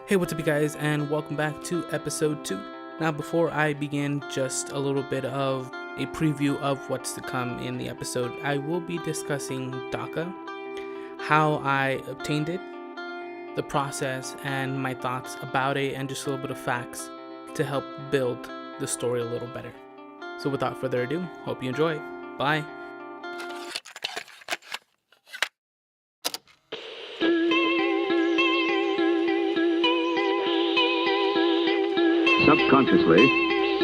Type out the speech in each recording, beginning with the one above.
Hey, what's up, you guys, and welcome back to episode 2. Now, before I begin, just a little bit of a preview of what's to come in the episode. I will be discussing DACA, how I obtained it, the process, and my thoughts about it, and just a little bit of facts to help build the story a little better. So without further ado, hope you enjoy. Bye. Subconsciously,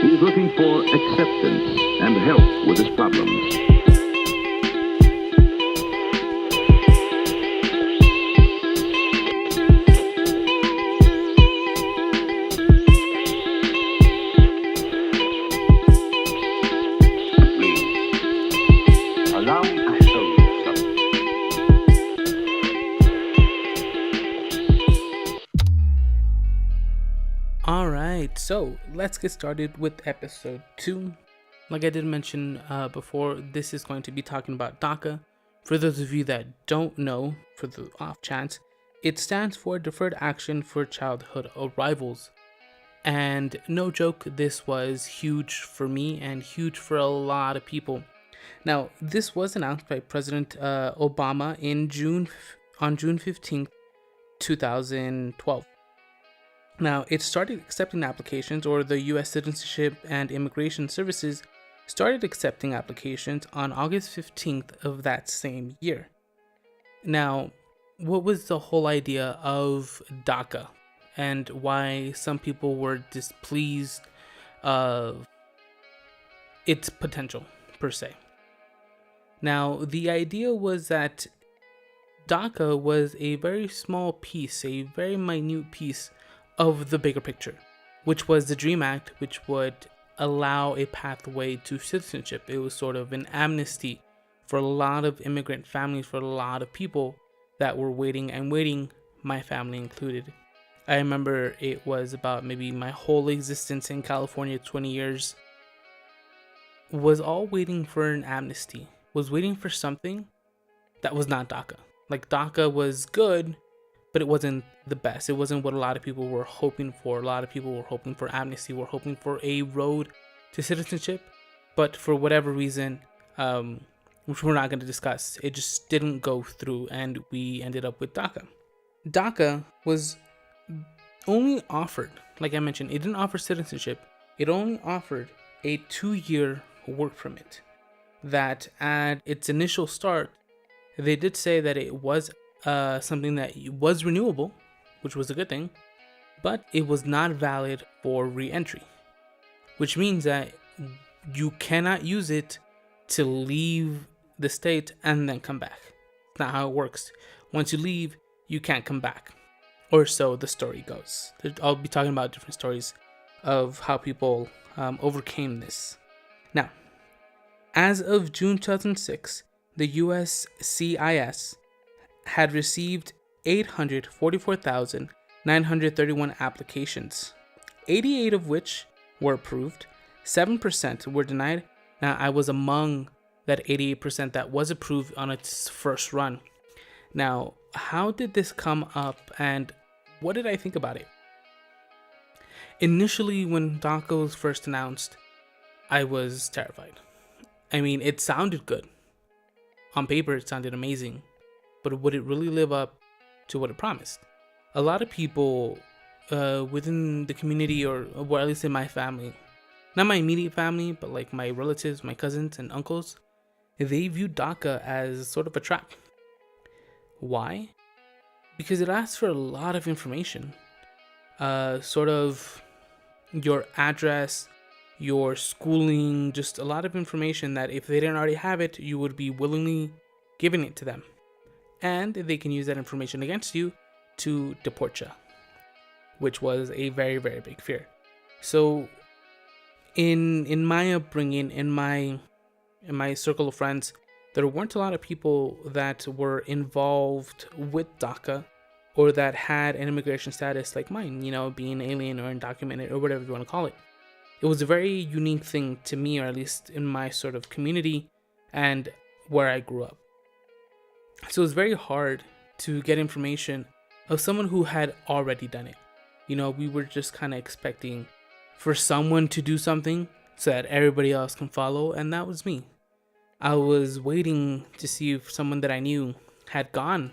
he's looking for acceptance and help with his problems. Please, allow me to show you something. Alright, so let's get started with episode 2. Like I did mention before, this is going to be talking about DACA. For those of you that don't know, for the off chance, it stands for Deferred Action for Childhood Arrivals. And no joke, this was huge for me and huge for a lot of people. Now, this was announced by President Obama on June 15th, 2012. Now, it started accepting applications, or the U.S. Citizenship and Immigration Services started accepting applications on August 15th of that same year. Now, what was the whole idea of DACA and why some people were displeased of its potential, per se? Now, the idea was that DACA was a very small piece, a very minute piece of the bigger picture, which was the DREAM Act, which would allow a pathway to citizenship. It was sort of an amnesty for a lot of immigrant families, for a lot of people that were waiting, my family included. I remember it was about maybe my whole existence in California, 20 years, was all waiting for an amnesty, was waiting for something that was not DACA. Like, DACA was good, but it wasn't the best. It wasn't what a lot of people were hoping for. A lot of people were hoping for amnesty, were hoping for a road to citizenship. But for whatever reason, which we're not going to discuss, it just didn't go through, and we ended up with DACA. DACA was only offered, like I mentioned, it didn't offer citizenship. It only offered a 2-year work permit that at its initial start, they did say that it was something that was renewable, which was a good thing, but it was not valid for re-entry, which means that you cannot use it to leave the state and then come back. It's not how it works. Once you leave, you can't come back, or so the story goes. I'll be talking about different stories of how people overcame this. Now, as of June 2006, the USCIS had received 844,931 applications, 88 of which were approved, 7% were denied. Now, I was among that 88% that was approved on its first run. Now, how did this come up, and what did I think about it? Initially, when DACA was first announced, I was terrified. I mean, it sounded good. On paper, it sounded amazing. But would it really live up to what it promised? A lot of people within the community, or at least in my family, not my immediate family, but like my relatives, my cousins and uncles, they view DACA as sort of a trap. Why? Because it asks for a lot of information. Sort of your address, your schooling, just a lot of information that if they didn't already have it, you would be willingly giving it to them. And they can use that information against you to deport you, which was a very, very big fear. So in my upbringing, in my circle of friends, there weren't a lot of people that were involved with DACA or that had an immigration status like mine, being alien or undocumented or whatever you want to call it. It was a very unique thing to me, or at least in my sort of community and where I grew up. So it was very hard to get information of someone who had already done it. We were just kind of expecting for someone to do something so that everybody else can follow, and that was me. I was waiting to see if someone that I knew had gone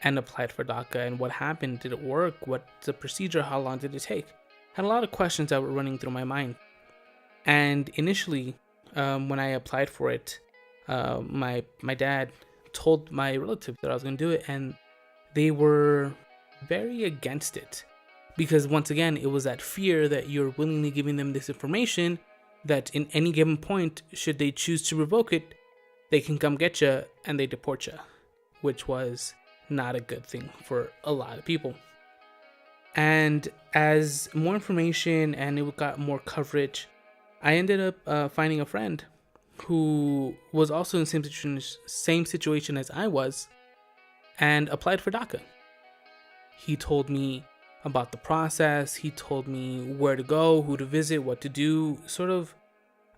and applied for DACA and what happened. Did it work? What's the procedure? How long did it take? Had a lot of questions that were running through my mind. And initially, when I applied for it, my dad told my relatives that I was going to do it, and they were very against it. Because once again, it was that fear that you're willingly giving them this information that in any given point, should they choose to revoke it, they can come get you and they deport you, which was not a good thing for a lot of people. And as more information and it got more coverage, I ended up finding a friend who was also in the same situation as I was and applied for DACA. He told me about the process. He told me where to go, who to visit, what to do, sort of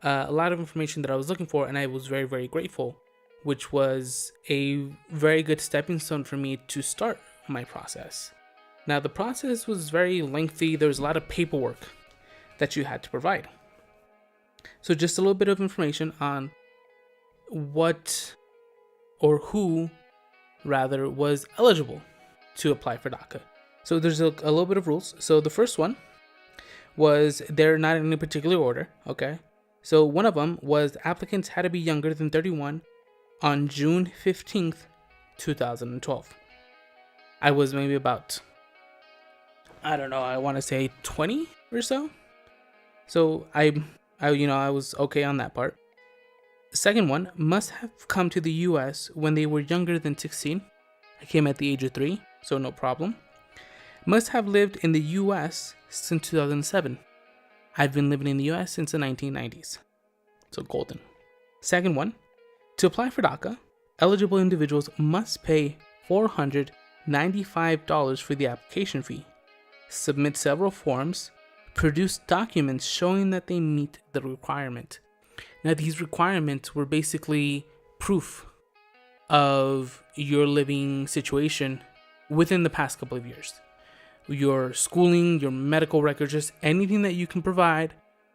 a lot of information that I was looking for, and I was very, very grateful, which was a very good stepping stone for me to start my process. Now, the process was very lengthy. There was a lot of paperwork that you had to provide. So just a little bit of information on what or who rather was eligible to apply for DACA. So there's a little bit of rules. So the first one was, they're not in any particular order, okay? So one of them was applicants had to be younger than 31 on June 15th, 2012. I was maybe about, I want to say 20 or so. So I was okay on that part. The second one, must have come to the US when they were younger than 16. I came at the age of 3, so no problem. Must have lived in the US since 2007. I've been living in the US since the 1990s. So golden. Second one, to apply for DACA, eligible individuals must pay $495 for the application fee, submit several forms, produce documents showing that they meet the requirement. Now, these requirements were basically proof of your living situation within the past couple of years. Your schooling, your medical records, just anything that you can provide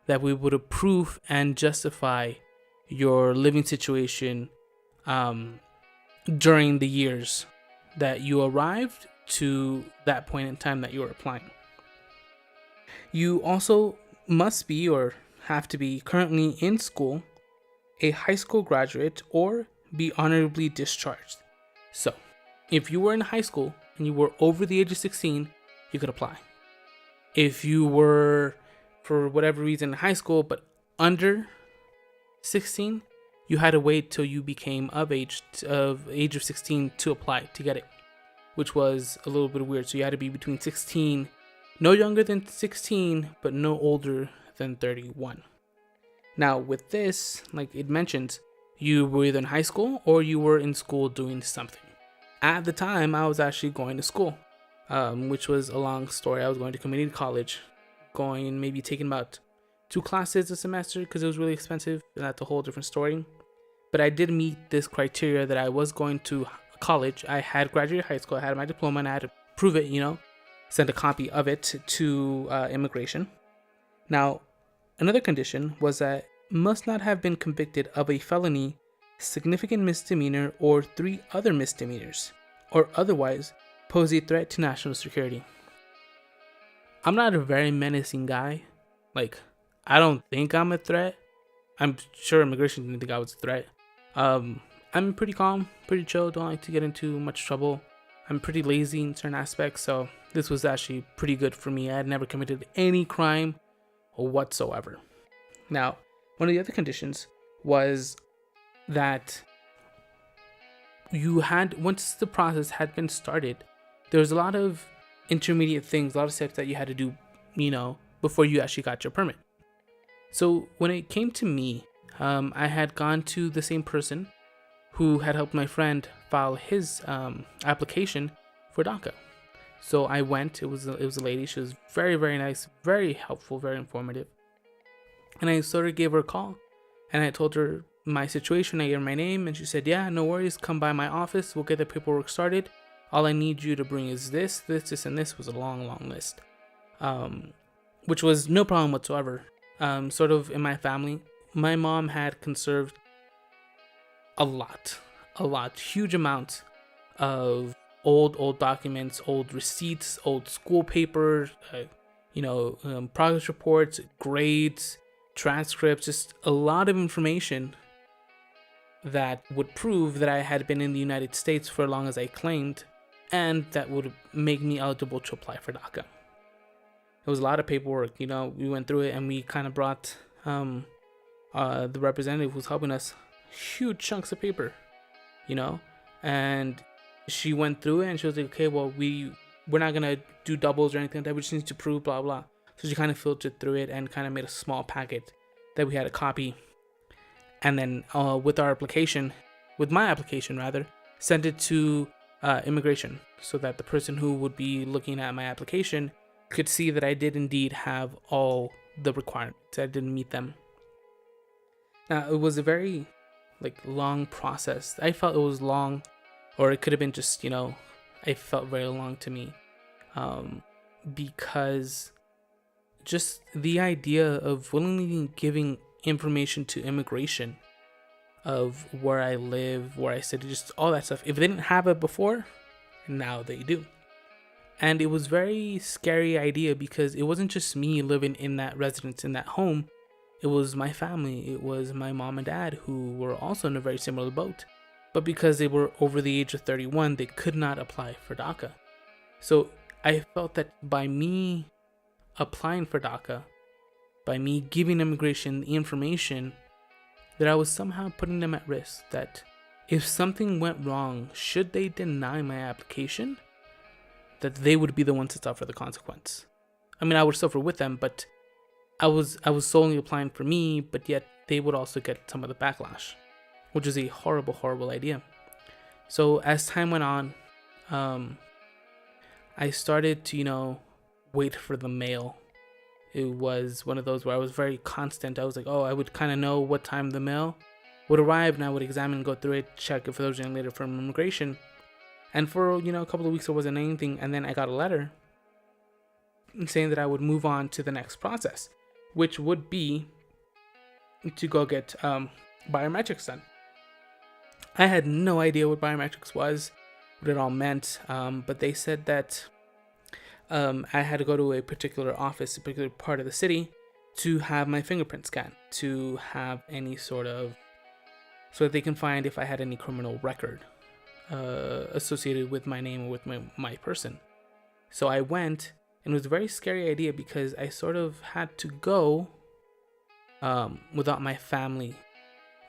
that we would approve and justify your living situation during the years that you arrived to that point in time that you were applying. You also must be or have to be currently in school, a high school graduate, or be honorably discharged. So, if you were in high school and you were over the age of 16, you could apply. If you were, for whatever reason, in high school but under 16, you had to wait till you became of age of 16 to apply to get it, which was a little bit weird. So you had to be between 16, no younger than 16, but no older than 31. Now with this, like it mentions, you were either in high school or you were in school doing something. At the time, I was actually going to school, which was a long story. I was going to community college, maybe taking about 2 classes a semester because it was really expensive, and that's a whole different story. But I did meet this criteria that I was going to college. I had graduated high school, I had my diploma, and I had to prove it, send a copy of it to immigration. Now, another condition was that must not have been convicted of a felony, significant misdemeanor, or 3 other misdemeanors, or otherwise pose a threat to national security. I'm not a very menacing guy. Like, I don't think I'm a threat. I'm sure immigration didn't think I was a threat. I'm pretty calm, pretty chill, don't like to get into much trouble. I'm pretty lazy in certain aspects, so this was actually pretty good for me. I had never committed any crime whatsoever. Now, one of the other conditions was that once the process had been started, there was a lot of intermediate things, a lot of steps that you had to do, before you actually got your permit. So when it came to me, I had gone to the same person who had helped my friend file his application for DACA. So I went. It was a lady. She was very, very nice, very helpful, very informative. And I sort of gave her a call, and I told her my situation. I gave her my name, and she said, "Yeah, no worries. Come by my office. We'll get the paperwork started. All I need you to bring is this, and this." Was a long, long list. which was no problem whatsoever. Sort of in my family, my mom had conserved a lot, huge amounts of old documents, old receipts, old school papers, progress reports, grades, transcripts, just a lot of information that would prove that I had been in the United States for as long as I claimed, and that would make me eligible to apply for DACA. It was a lot of paperwork, we went through it, and we kind of brought the representative who's helping us huge chunks of paper, and she went through it and she was like, okay, well, we're not gonna do doubles or anything like that, we just need to prove blah blah. So she kind of filtered through it and kind of made a small packet that we had a copy, and then with my application rather, sent it to immigration, so that the person who would be looking at my application could see that I did indeed have all the requirements. I didn't meet them. Now, it was a very long process. I felt it was long, or it could have been just, it felt very long to me, because just the idea of willingly giving information to immigration of where I live, where I study, just all that stuff. If they didn't have it before, now they do. And it was very scary idea, because it wasn't just me living in that residence, in that home. It was my family. It was my mom and dad, who were also in a very similar boat. But because they were over the age of 31, they could not apply for DACA. So I felt that by me applying for DACA, by me giving immigration the information, that I was somehow putting them at risk. That if something went wrong, should they deny my application, that they would be the ones to suffer the consequence. I mean, I would suffer with them, but I was solely applying for me, but yet they would also get some of the backlash, which is a horrible idea. So as time went on, I started to, wait for the mail. It was one of those where I was very constant. I was like, I would kind of know what time the mail would arrive, and I would examine, go through it, check if there was anything later from immigration. And for, a couple of weeks, there wasn't anything. And then I got a letter saying that I would move on to the next process, which would be to go get biometrics done. I had no idea what biometrics was, what it all meant. But they said that I had to go to a particular office, a particular part of the city, to have my fingerprint scanned, to have any sort of, so that they can find if I had any criminal record associated with my name or with my person. So I went, and it was a very scary idea, because I sort of had to go without my family,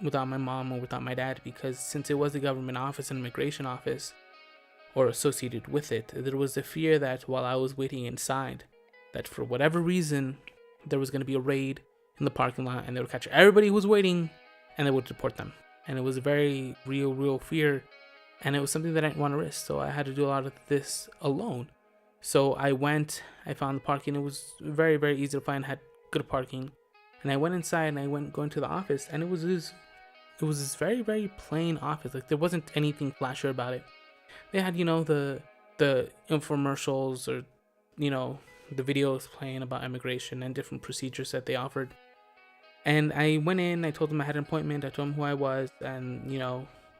without my mom or without my dad, because since it was a government office, an immigration office, or associated with it, there was the fear that while I was waiting inside, that for whatever reason, there was going to be a raid in the parking lot, and they would catch everybody who was waiting, and they would deport them. And it was a very real fear, and it was something that I didn't want to risk, so I had to do a lot of this alone. So I went, I found the parking. It was very easy to find, had good parking, and I went inside, and I going to the office, and it was this very plain office. There wasn't anything flashy about it. They had, the infomercials, or, the videos playing about immigration and different procedures that they offered. And I went in, I told them I had an appointment, I told them who I was, and,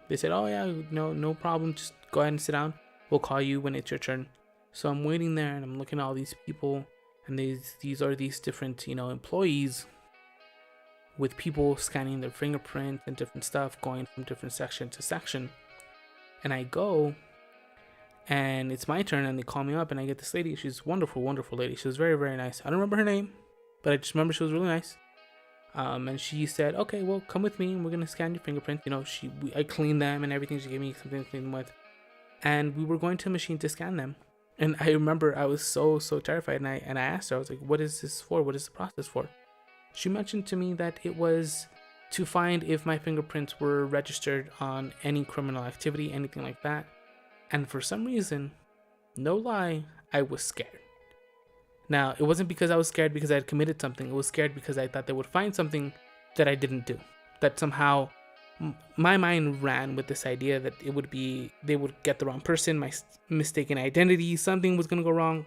they said, oh yeah, no problem, just go ahead and sit down. We'll call you when it's your turn. So I'm waiting there, and I'm looking at all these people, and these are these different, employees, with people scanning their fingerprint and different stuff, going from different section to section. And I go, and it's my turn, and they call me up, and I get this lady. She's a wonderful lady. She was very nice. I don't remember her name, but I just remember she was really nice. And she said, okay, well, come with me, and we're gonna scan your fingerprint. I cleaned them and everything. She gave me something to clean them with, and we were going to a machine to scan them. And I remember I was so terrified, and I asked her, I was like, what is this for? What is the process for? She mentioned to me that it was to find if my fingerprints were registered on any criminal activity, anything like that. And for some reason, no lie, I was scared. Now, it wasn't because I was scared because I had committed something. It was scared because I thought they would find something that I didn't do. That somehow my mind ran with this idea that they would get the wrong person, my mistaken identity, something was going to go wrong.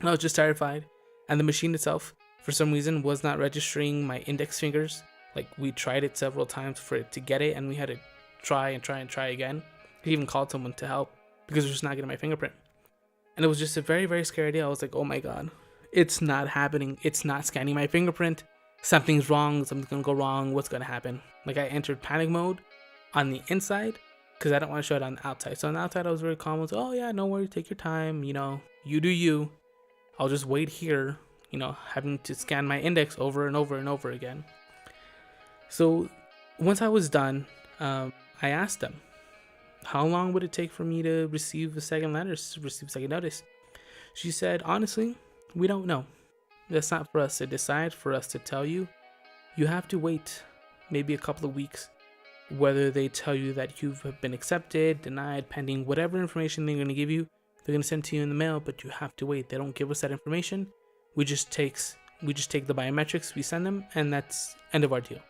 And I was just terrified. And the machine itself, for some reason, was not registering my index fingers. Like, we tried it several times for it to get it, and we had to try again. I even called someone to help because we're just not getting my fingerprint. And it was just a very, very scary day. I was like, oh my God, it's not happening. It's not scanning my fingerprint. Something's wrong. Something's going to go wrong. What's going to happen? Like, I entered panic mode on the inside because I don't want to show it on the outside. So on the outside, I was very calm. I was like, oh yeah, no worries. Take your time. You do you. I'll just wait here, having to scan my index over and over and over again. So once I was done, I asked them, how long would it take for me to receive a second notice? She said, honestly, we don't know. That's not for us to decide, for us to tell you. You have to wait maybe a couple of weeks, whether they tell you that you've been accepted, denied, pending, whatever information they're going to give you. They're going to send to you in the mail, but you have to wait. They don't give us that information. We just take the biometrics, we send them, and that's end of our deal.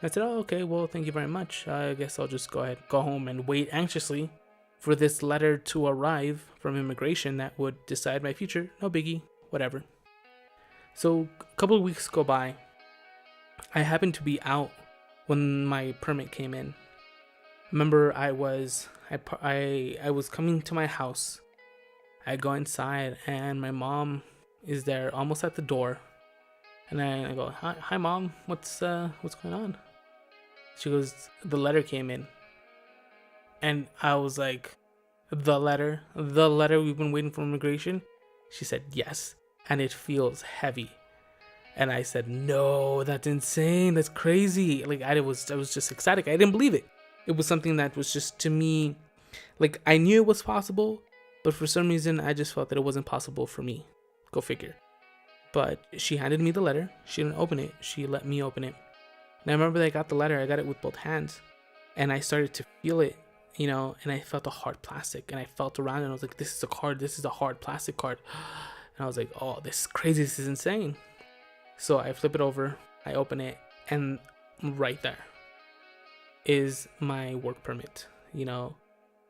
I said, oh, okay, well, thank you very much. I guess I'll just go home and wait anxiously for this letter to arrive from immigration that would decide my future. No biggie, whatever. So a couple of weeks go by. I happened to be out when my permit came in. Remember, I was coming to my house. I go inside and my mom is there almost at the door. And I go, hi Mom, what's going on? She goes, the letter came in. And I was like, the letter we've been waiting for immigration? She said, yes. And it feels heavy. And I said, no, that's insane. That's crazy. Like, I was just ecstatic. I didn't believe it. It was something that was just, to me, like, I knew it was possible, but for some reason, I just felt that it wasn't possible for me. Go figure. But she handed me the letter. She didn't open it. She let me open it. And I remember that I got the letter. I got it with both hands. And I started to feel it, and I felt a hard plastic. And I felt around it, and I was like, this is a card. This is a hard plastic card. And I was like, oh, this is crazy. This is insane. So I flip it over. I open it. And right there is my work permit.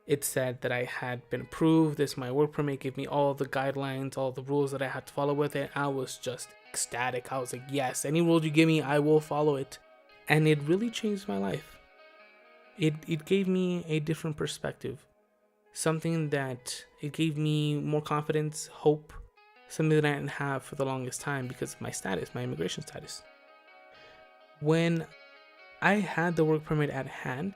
It said that I had been approved. This my work permit, gave me all the guidelines, all the rules that I had to follow with it. I was just ecstatic. I was like, yes, any rules you give me, I will follow it. And it really changed my life. It gave me a different perspective. Something that it gave me more confidence, hope, something that I didn't have for the longest time because of my status, my immigration status. When I had the work permit at hand,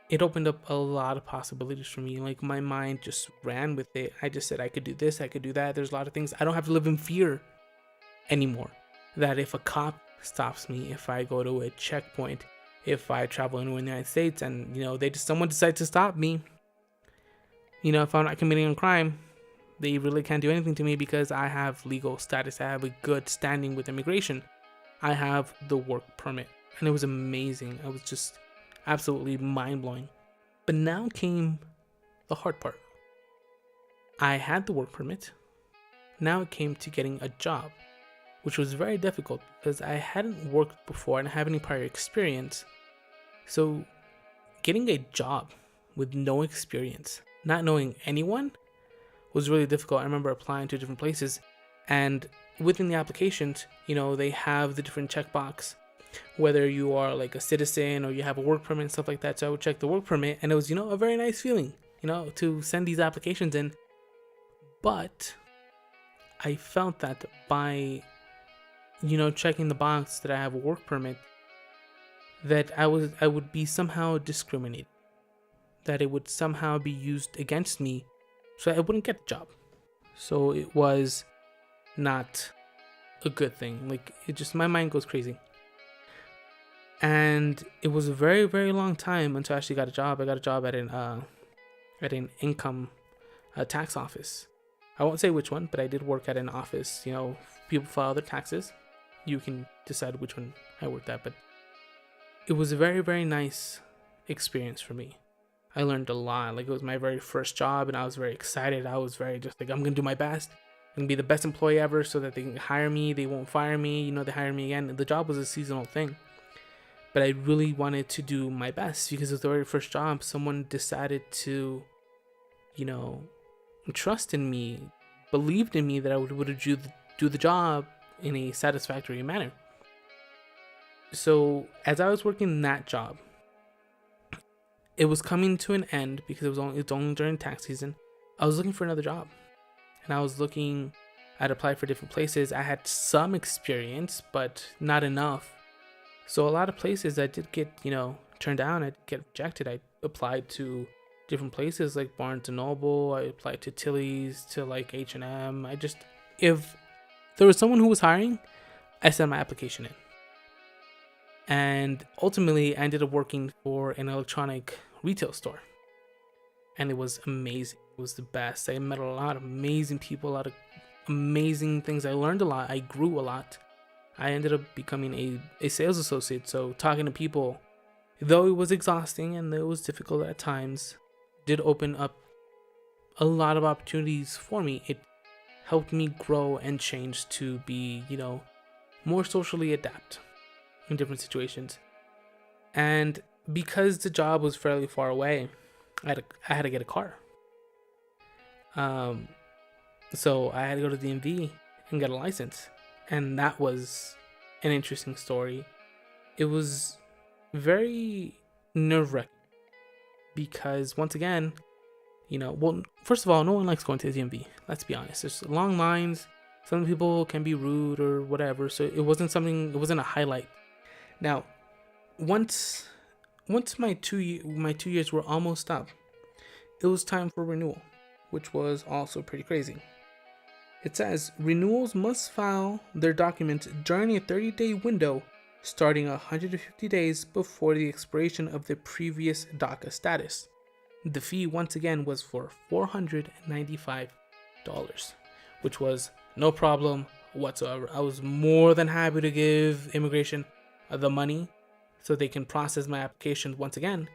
it opened up a lot of possibilities for me. Like, my mind just ran with it. I just said I could do this, I could do that. There's a lot of things. I don't have to live in fear anymore. That if a cop stops me, if I go to a checkpoint, if I travel anywhere in the United States and, someone decides to stop me, if I'm not committing a crime, they really can't do anything to me because I have legal status. I have a good standing with immigration. I have the work permit. And it was amazing. I was just absolutely mind-blowing. But now came the hard part. I had the work permit. Now it came to getting a job, which was very difficult because I hadn't worked before and I have any prior experience. So getting a job with no experience, not knowing anyone, was really difficult. I remember applying to different places, and within the applications, they have the different checkbox, whether you are like a citizen or you have a work permit and stuff like that. So I would check the work permit, and it was, a very nice feeling, to send these applications in. But I felt that by, checking the box that I have a work permit, that I would be somehow discriminated, that it would somehow be used against me, so I wouldn't get the job. So it was not a good thing. Like, it just, my mind goes crazy. And it was a very, very long time until I actually got a job. I got a job at an income tax office. I won't say which one, but I did work at an office. People file their taxes. You can decide which one I worked at, but it was a very, very nice experience for me. I learned a lot. Like, it was my very first job, and I was very excited. I was very just like, I'm gonna do my best. I'm gonna be the best employee ever, so that they can hire me. They won't fire me. They hire me again. The job was a seasonal thing. But I really wanted to do my best because it was the very first job. Someone decided to, trust in me, believed in me that I would do the job in a satisfactory manner. So as I was working that job, it was coming to an end because it's only during tax season. I was looking for another job, and I'd applied for different places. I had some experience, but not enough. So a lot of places I did get, turned down. I did get rejected. I applied to different places like Barnes and Noble. I applied to Tilly's, to like H&M. If there was someone who was hiring, I sent my application in. And ultimately, I ended up working for an electronic retail store. And it was amazing. It was the best. I met a lot of amazing people, a lot of amazing things. I learned a lot. I grew a lot. I ended up becoming a sales associate. So talking to people, though it was exhausting and it was difficult at times, did open up a lot of opportunities for me. It helped me grow and change to be, more socially adept in different situations. And because the job was fairly far away, I had to get a car. So I had to go to DMV and get a license. And that was an interesting story. It was very nerve-wracking because, once again, first of all, no one likes going to the DMV. Let's be honest. There's long lines. Some people can be rude or whatever. So it wasn't a highlight. Now, once my 2 years were almost up, it was time for renewal, which was also pretty crazy. It says renewals must file their documents during a 30-day window starting 150 days before the expiration of the previous DACA status. The fee once again was for $495, which was no problem whatsoever. I was more than happy to give immigration the money so they can process my application once again.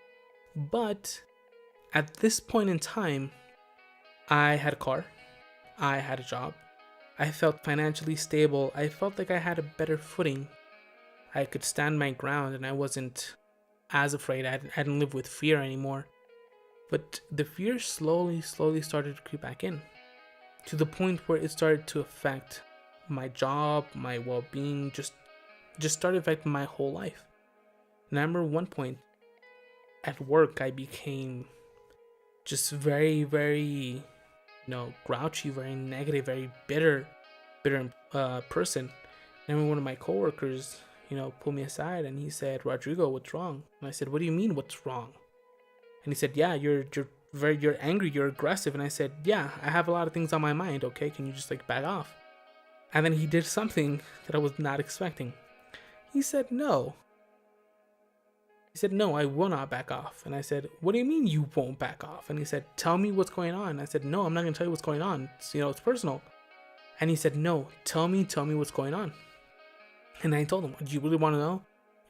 But at this point in time, I had a car, I had a job, I felt financially stable, I felt like I had a better footing. I could stand my ground and I wasn't as afraid. I didn't live with fear anymore. But the fear slowly started to creep back in, to the point where it started to affect my job, my well-being, just started affecting my whole life. And I remember one point at work, I became just very, very, grouchy, very negative, very bitter person. And then one of my coworkers, pulled me aside and he said, "Rodrigo, what's wrong?" And I said, "What do you mean, what's wrong?" And he said, "Yeah, you're angry, you're aggressive." And I said, "Yeah, I have a lot of things on my mind. Okay, can you just back off?" And then he did something that I was not expecting. He said, "No." He said, "No, I will not back off." And I said, "What do you mean you won't back off?" And he said, "Tell me what's going on." I said, "No, I'm not going to tell you what's going on. It's personal." And he said, "No, tell me what's going on." And I told him, "Do you really want to know?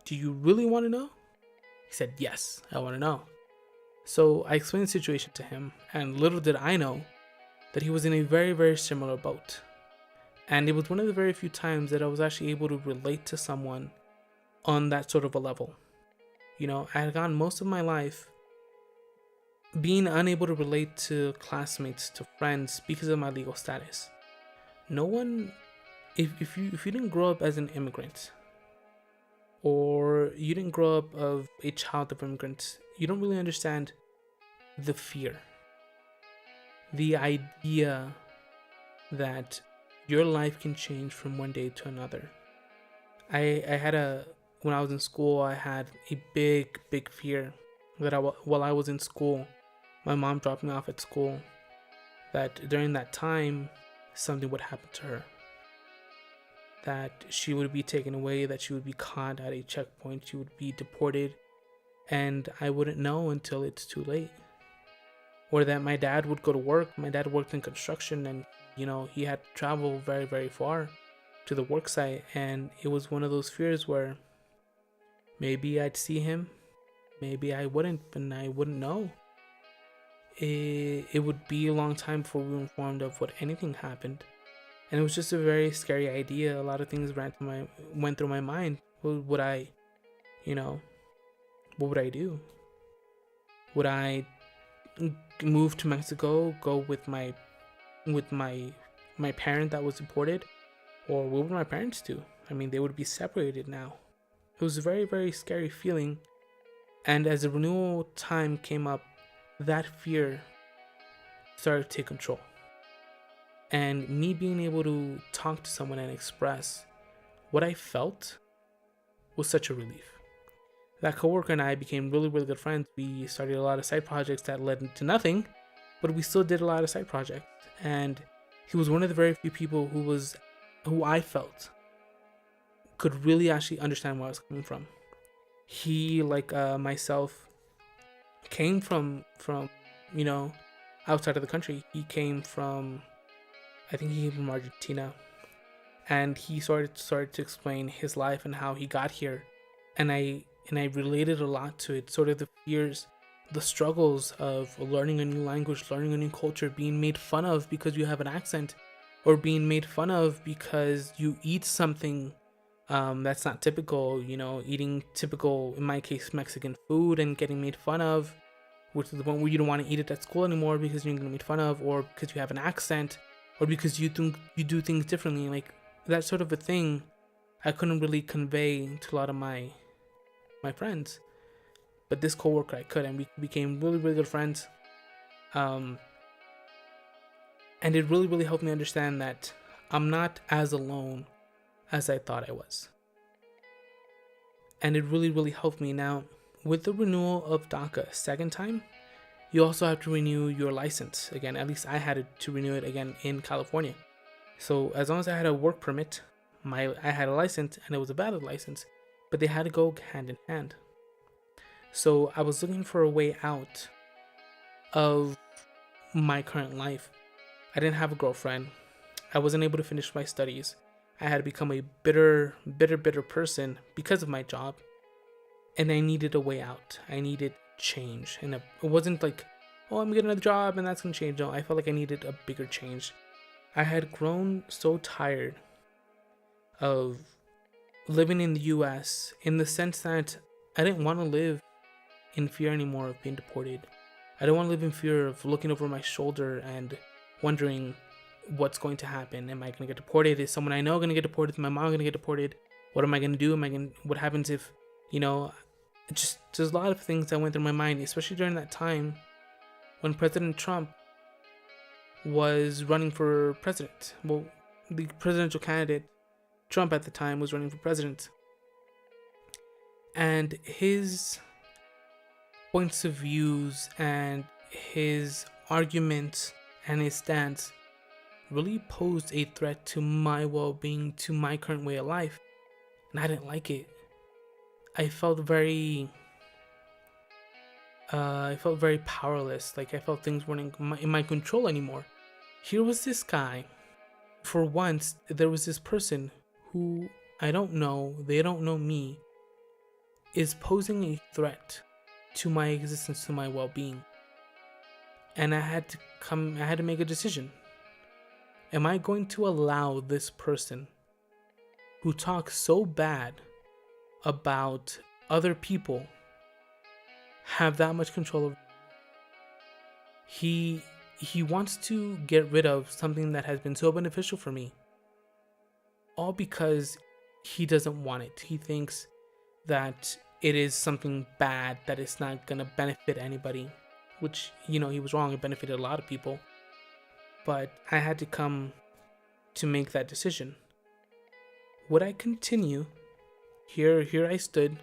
Do you really want to know?" He said, "Yes, I want to know." So I explained the situation to him, and little did I know that he was in a very, very similar boat. And it was one of the very few times that I was actually able to relate to someone on that sort of a level. I had gone most of my life being unable to relate to classmates, to friends, because of my legal status. No one, if you didn't grow up as an immigrant, or you didn't grow up of a child of immigrants, you don't really understand the fear, the idea that your life can change from one day to another. When I was in school, I had a big fear that while I was in school, my mom dropped me off at school, that during that time, something would happen to her. That she would be taken away, that she would be caught at a checkpoint, she would be deported, and I wouldn't know until it's too late. Or that my dad would go to work. My dad worked in construction, and he had to travel very, very far to the work site, and it was one of those fears where maybe I'd see him, maybe I wouldn't, and I wouldn't know. It would be a long time before we were informed of what anything happened. And it was just a very scary idea. A lot of things went through my mind. What would I do? Would I move to Mexico, go with my my parent that was deported, or what would my parents do? I mean, they would be separated now. It was a very, very scary feeling. And as the renewal time came up, that fear started to take control. And me being able to talk to someone and express what I felt was such a relief. That coworker and I became really, really good friends. We started a lot of side projects that led to nothing, but we still did a lot of side projects. And he was one of the very few people who I felt could really actually understand where I was coming from. He, like myself, came from outside of the country. He came from, I think he came from Argentina, and he started to explain his life and how he got here, and I related a lot to it. Sort of the fears, the struggles of learning a new language, learning a new culture, being made fun of because you have an accent, or being made fun of because you eat something that's not typical, eating typical, in my case, Mexican food, and getting made fun of, which is the point where you don't want to eat it at school anymore because you're going to be made fun of, or because you have an accent, or because you do things differently. Like that sort of a thing I couldn't really convey to a lot of my friends, but this coworker I could, and we became really, really good friends. And it really, really helped me understand that I'm not as alone as I thought I was. And it really, really helped me. Now, with the renewal of DACA a second time, you also have to renew your license again. At least I had to renew it again in California. So as long as I had a work permit, I had a license, and it was a valid license, but they had to go hand in hand. So I was looking for a way out of my current life. I didn't have a girlfriend. I wasn't able to finish my studies. I had become a bitter person because of my job, and I needed a way out. I needed change, and it wasn't like, oh, I'm getting another job and that's gonna change. No, I felt like I needed a bigger change. I had grown so tired of living in the US, in the sense that I didn't want to live in fear anymore of being deported. I don't want to live in fear of looking over my shoulder and wondering what's going to happen. Am I going to get deported? Is someone I know going to get deported? Is my mom going to get deported? What am I going to do? What happens if, just there's a lot of things that went through my mind, especially during that time when President Trump was running for president. Well, the presidential candidate, Trump at the time, was running for president. And his points of views and his arguments and his stance really posed a threat to my well-being, to my current way of life, and I didn't like it. I felt very powerless. Like I felt things weren't in my control anymore. Here was this guy. For once, there was this person who I don't know, they don't know me, is posing a threat to my existence, to my well-being. And I had to make a decision. Am I going to allow this person who talks so bad about other people have that much control over me? He wants to get rid of something that has been so beneficial for me, all because he doesn't want it. He thinks that it is something bad, that it's not gonna benefit anybody, which, he was wrong. It benefited a lot of people. But I had to come to make that decision. Would I continue? Here I stood.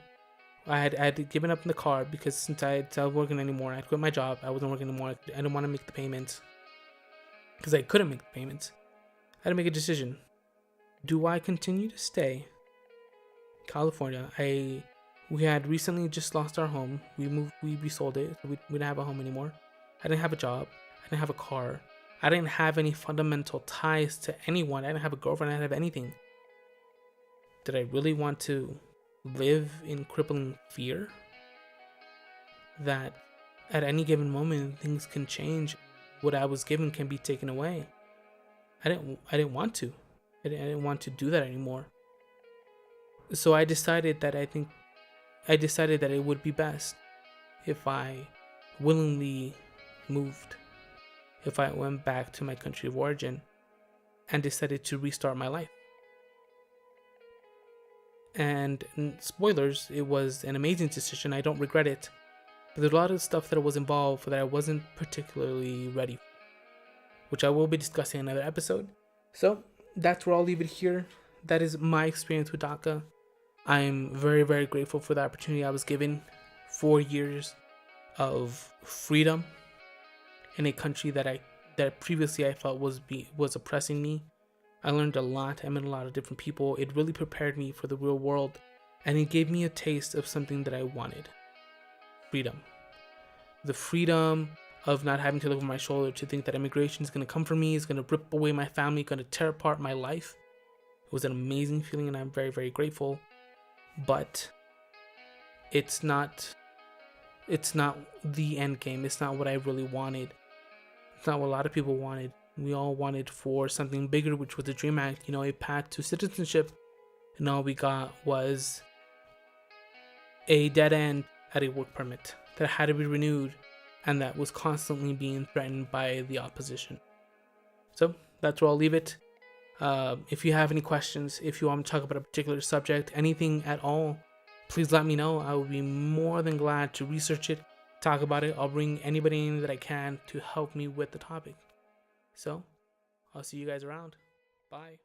I had given up in the car because since I wasn't working anymore, I quit my job. I wasn't working anymore. I didn't want to make the payments because I couldn't make the payments. I had to make a decision. Do I continue to stay in California? We had recently just lost our home. We sold it. So we didn't have a home anymore. I didn't have a job. I didn't have a car. I didn't have any fundamental ties to anyone. I didn't have a girlfriend. I didn't have anything. Did I really want to live in crippling fear that at any given moment things can change? What I was given can be taken away. I didn't want to. I didn't want to do that anymore. So I decided that it would be best if I willingly moved, if I went back to my country of origin and decided to restart my life. And spoilers, it was an amazing decision. I don't regret it. But there's a lot of stuff that was involved that I wasn't particularly ready for, which I will be discussing in another episode. So that's where I'll leave it here. That is my experience with DACA. I'm very, very grateful for the opportunity I was given. 4 years of freedom in a country that previously I felt was oppressing me. I learned a lot. I met a lot of different people. It really prepared me for the real world, and it gave me a taste of something that I wanted. Freedom. The freedom of not having to look over my shoulder to think that immigration is going to come for me, is going to rip away my family, going to tear apart my life. It was an amazing feeling, and I'm very, very grateful. But it's not the end game. It's not what I really wanted. It's not what a lot of people wanted. We all wanted for something bigger, which was the DREAM Act, a path to citizenship. And all we got was a dead end at a work permit that had to be renewed, and that was constantly being threatened by the opposition. So that's where I'll leave it. If you have any questions, if you want me to talk about a particular subject, anything at all, please let me know. I will be more than glad to research it, talk about it. I'll bring anybody in that I can to help me with the topic. So I'll see you guys around. Bye.